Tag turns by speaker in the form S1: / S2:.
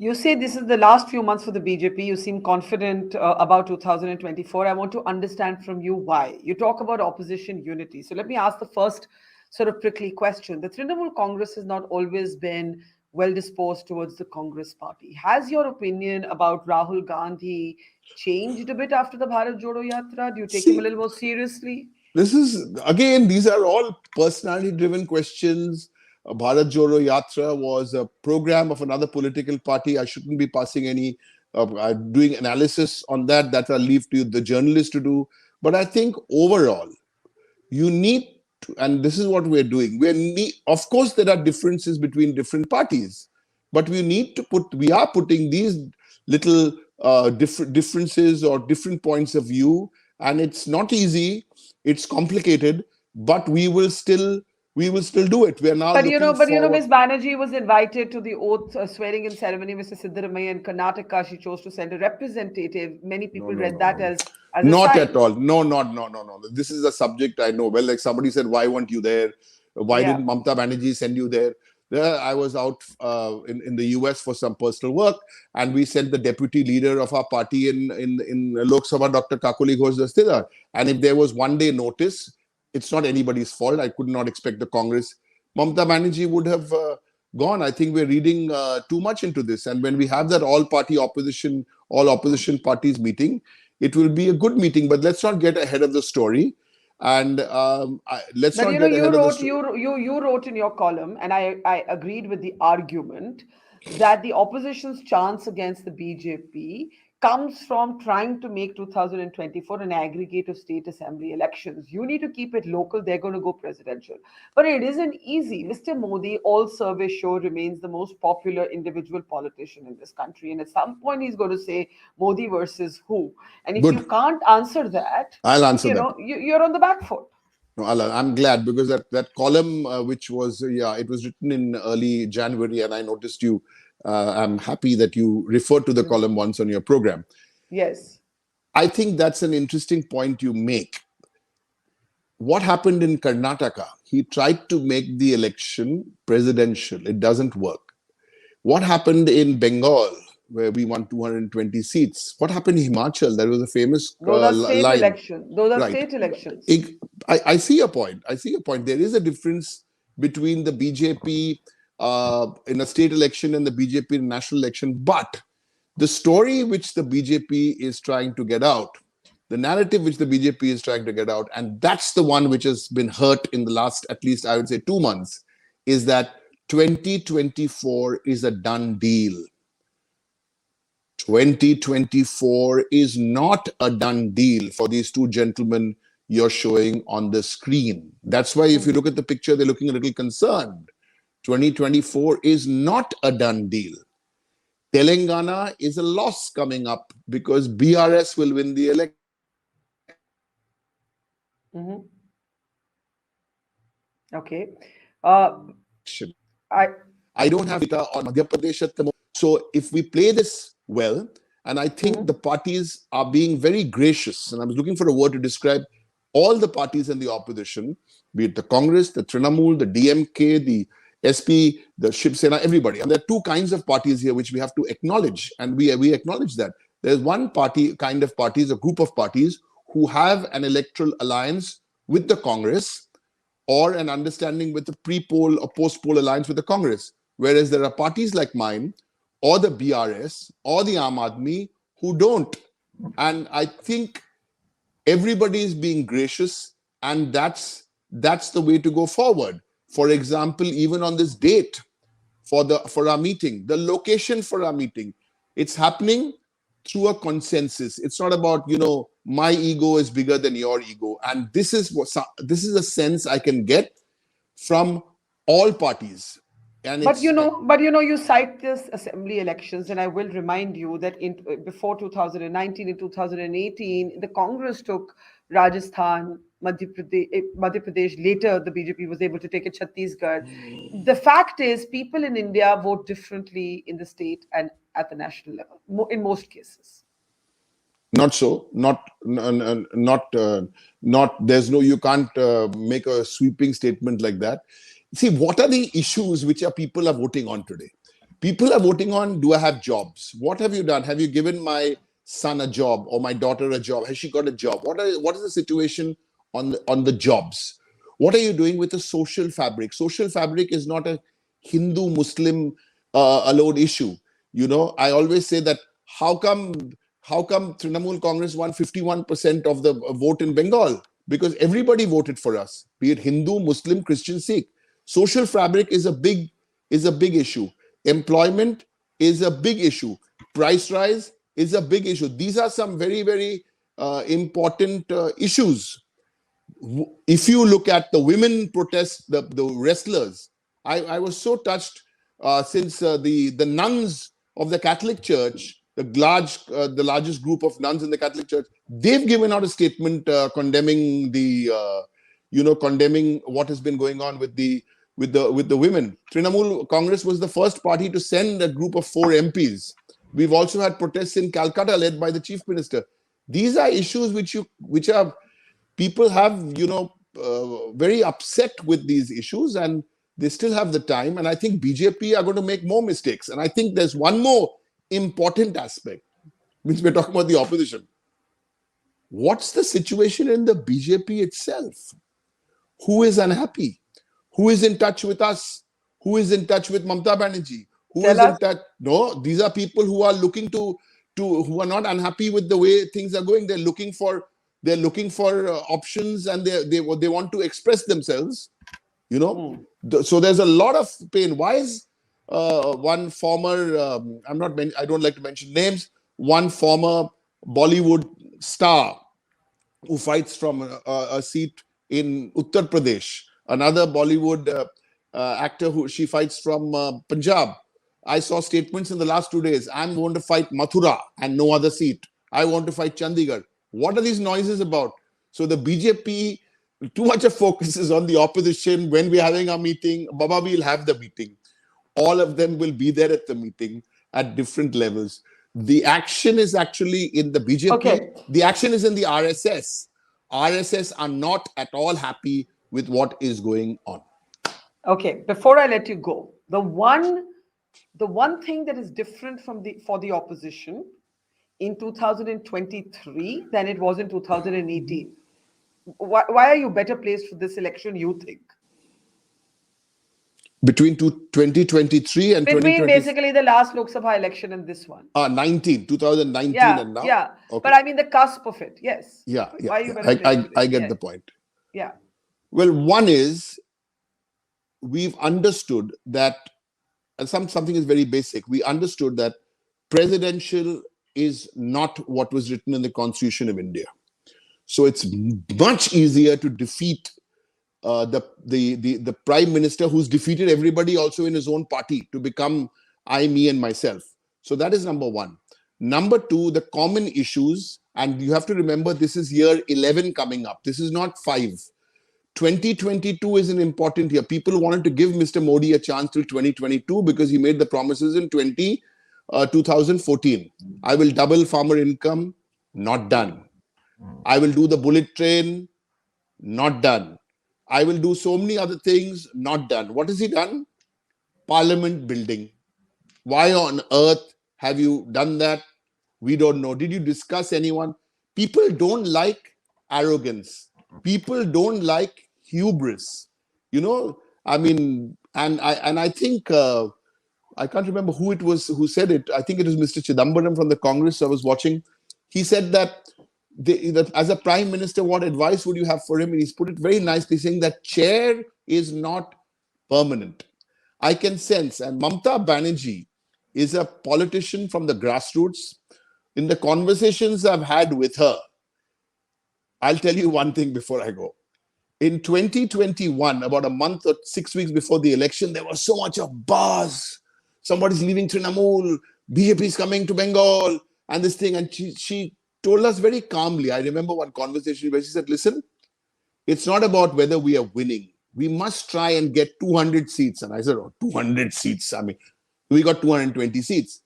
S1: You say this is the last few months for the BJP. You seem confident about 2024. I want to understand from you why. You talk about opposition unity. So let me ask the first sort of prickly question. The Trinamool Congress has not always been well disposed towards the Congress party. Has your opinion about Rahul Gandhi changed a bit after the Bharat Jodo Yatra? Do you take him a
S2: See,
S1: little more seriously?
S2: this is, again, these are all personality-driven questions. Bharat Jodo Yatra was a program of another political party. I shouldn't be passing any, doing analysis on that. That I'll leave to the journalists to do. But I think overall, you need to, and this is what we're doing. Of course, there are differences between different parties, but we are putting these little differences or different points of view, and it's not easy, it's complicated, but we will still do it. We are now looking forward.
S1: Ms. Banerjee was invited to the oath swearing in ceremony, Mr. Siddaramaiah in Karnataka. She chose to send a representative. Many
S2: No,
S1: people
S2: no,
S1: read
S2: no,
S1: that
S2: no.
S1: as a
S2: Not at
S1: sign.
S2: all. No, no. This is a subject I know well. Like somebody said, why weren't you there? Why
S1: Yeah.
S2: didn't Mamata Banerjee send you there? There, I was out in the US for some personal work, and we sent the deputy leader of our party in Lok Sabha, Dr. Kakuli Ghosh Dastidar. And if there was 1 day notice, it's not anybody's fault. I could not expect the Congress. Mamata Banerjee would have gone. I think we're reading too much into this. And when we have that all opposition parties meeting, it will be a good meeting. But let's not get ahead of the story. And let's
S1: But
S2: not get
S1: you
S2: ahead of the
S1: wrote
S2: story.
S1: you wrote in your column, and I agreed with the argument that the opposition's chance against the BJP comes from trying to make 2024 an aggregate of state assembly elections. You need to keep it local, they're going to go presidential. But it isn't easy. Mr. Modi, all surveys show, remains the most popular individual politician in this country. And at some point, he's going to say Modi versus who. And if you
S2: Good.
S1: can't answer that,
S2: I'll answer that.
S1: you're on the back foot.
S2: No, I'm glad because that column, which was, it was written in early January, and I noticed you. I'm happy that you referred to the column once on your program.
S1: Yes.
S2: I think that's an interesting point you make. What happened in Karnataka? He tried to make the election presidential. It doesn't work. What happened in Bengal, where we won 220 seats? What happened in Himachal? There was a famous
S1: Those are state
S2: line.
S1: elections. Those are
S2: Right.
S1: state elections.
S2: I see a point. There is a difference between the BJP in a state election and the BJP in a national election. But the story which the BJP is trying to get out, the narrative which the BJP is trying to get out, and that's the one which has been hurt in the last, at least I would say 2 months, is that 2024 is a done deal. 2024 is not a done deal for these two gentlemen you're showing on the screen. That's why if you look at the picture, they're looking a little concerned. 2024 is not a done deal. Telangana is a loss coming up because BRS will win the election.
S1: Mm-hmm. Okay. I
S2: don't have data on Madhya Pradesh at the moment. So if we play this well, and I think the parties are being very gracious, and I was looking for a word to describe all the parties in the opposition, be it the Congress, the Trinamool, the DMK, the SP, the Shiv Sena, everybody. And there are two kinds of parties here which we have to acknowledge, and we acknowledge that. There's one kind of parties, a group of parties who have an electoral alliance with the Congress or an understanding with the pre-poll or post-poll alliance with the Congress. Whereas there are parties like mine or the BRS or the Aam Aadmi who don't. And I think everybody is being gracious, and that's the way to go forward. For example, even on this date for our meeting, the location for our meeting, it's happening through a consensus. It's not about, my ego is bigger than your ego. And this is a sense I can get from all parties. And
S1: you cite this assembly elections, and I will remind you that before 2019 and 2018, the Congress took Rajasthan, Madhya Pradesh. Later, the BJP was able to take it Chhattisgarh. The fact is, people in India vote differently in the state and at the national level, in most cases.
S2: Not so. There's no. You can't make a sweeping statement like that. See, what are the issues which people are voting on today? People are voting on, do I have jobs? What have you done? Have you given my son a job or my daughter a job? Has she got a job? What is the situation on the jobs? What are you doing with the social fabric? Social fabric is not a Hindu-Muslim allowed issue. I always say that how come Trinamool Congress won 51% of the vote in Bengal? Because everybody voted for us, be it Hindu, Muslim, Christian, Sikh. Social fabric is a big issue. Employment is a big issue. Price rise is a big issue. These are some very, very important issues. If you look at the women protests, the wrestlers, I was so touched since the nuns of the Catholic Church, the largest group of nuns in the Catholic Church, they've given out a statement condemning condemning what has been going on with the women. Trinamool Congress was the first party to send a group of 4 MPs. We've also had protests in Calcutta led by the Chief Minister. These are issues which are people have very upset with these issues, and they still have the time. And I think BJP are going to make more mistakes. And I think there's one more important aspect, which we're talking about the opposition. What's the situation in the BJP itself? Who is unhappy? Who is in touch with us? Who is in touch with Mamata Banerjee? Who is in touch? No, these are people who are looking who are not unhappy with the way things are going. They're looking for options, and they want to express themselves. So there's a lot of pain. Why is one former I don't like to mention names, one former Bollywood star who fights from a seat in Uttar Pradesh, another Bollywood actor who she fights from Punjab. I saw statements in the last 2 days. I'm going to fight Mathura and no other seat. I want to fight Chandigarh. What are these noises about? So the BJP, too much of focus is on the opposition. When we're having our meeting, Baba, we'll have the meeting. All of them will be there at the meeting at different levels. The action is actually in the BJP.
S1: Okay.
S2: The action is in the RSS. RSS are not at all happy with what is going on.
S1: Okay, before I let you go, the one thing that is different for the opposition in 2023 than it was in 2018. Why are you better placed for this election, you think?
S2: Between 2023 and
S1: Between basically the last Lok Sabha election and this one.
S2: 2019 and now?
S1: Yeah,
S2: okay.
S1: But I mean the cusp of it, yes.
S2: Yeah.
S1: Why are you better placed
S2: I get the point.
S1: Yeah.
S2: Well, one is, we've understood that, and something is very basic. We understood that presidential is not what was written in the Constitution of India. So it's much easier to defeat the prime minister who's defeated everybody also in his own party to become I, me, and myself. So that is number one. Number two, the common issues, and you have to remember this is year 11 coming up. This is not 5. 2022 is an important year. People wanted to give Mr. Modi a chance till 2022 because he made the promises in 2014. I will double farmer income, not done. I will do the bullet train, not done. I will do so many other things, not done. What has he done? Parliament building. Why on earth have you done that? We don't know. Did you discuss anyone? People don't like arrogance. People don't like hubris. I mean, and I think, I can't remember who it was who said it. I think it was Mr. Chidambaram from the Congress I was watching. He said that as a prime minister, what advice would you have for him? And he's put it very nicely, saying that chair is not permanent. I can sense, and Mamata Banerjee is a politician from the grassroots. In the conversations I've had with her, I'll tell you one thing before I go. In 2021, about a month or 6 weeks before the election, there was so much of buzz. Somebody's leaving Trinamool, BJP is coming to Bengal, and this thing. And she told us very calmly, I remember one conversation where she said, listen, it's not about whether we are winning. We must try and get 200 seats. And I said, 200 seats? I mean, we got 220 seats.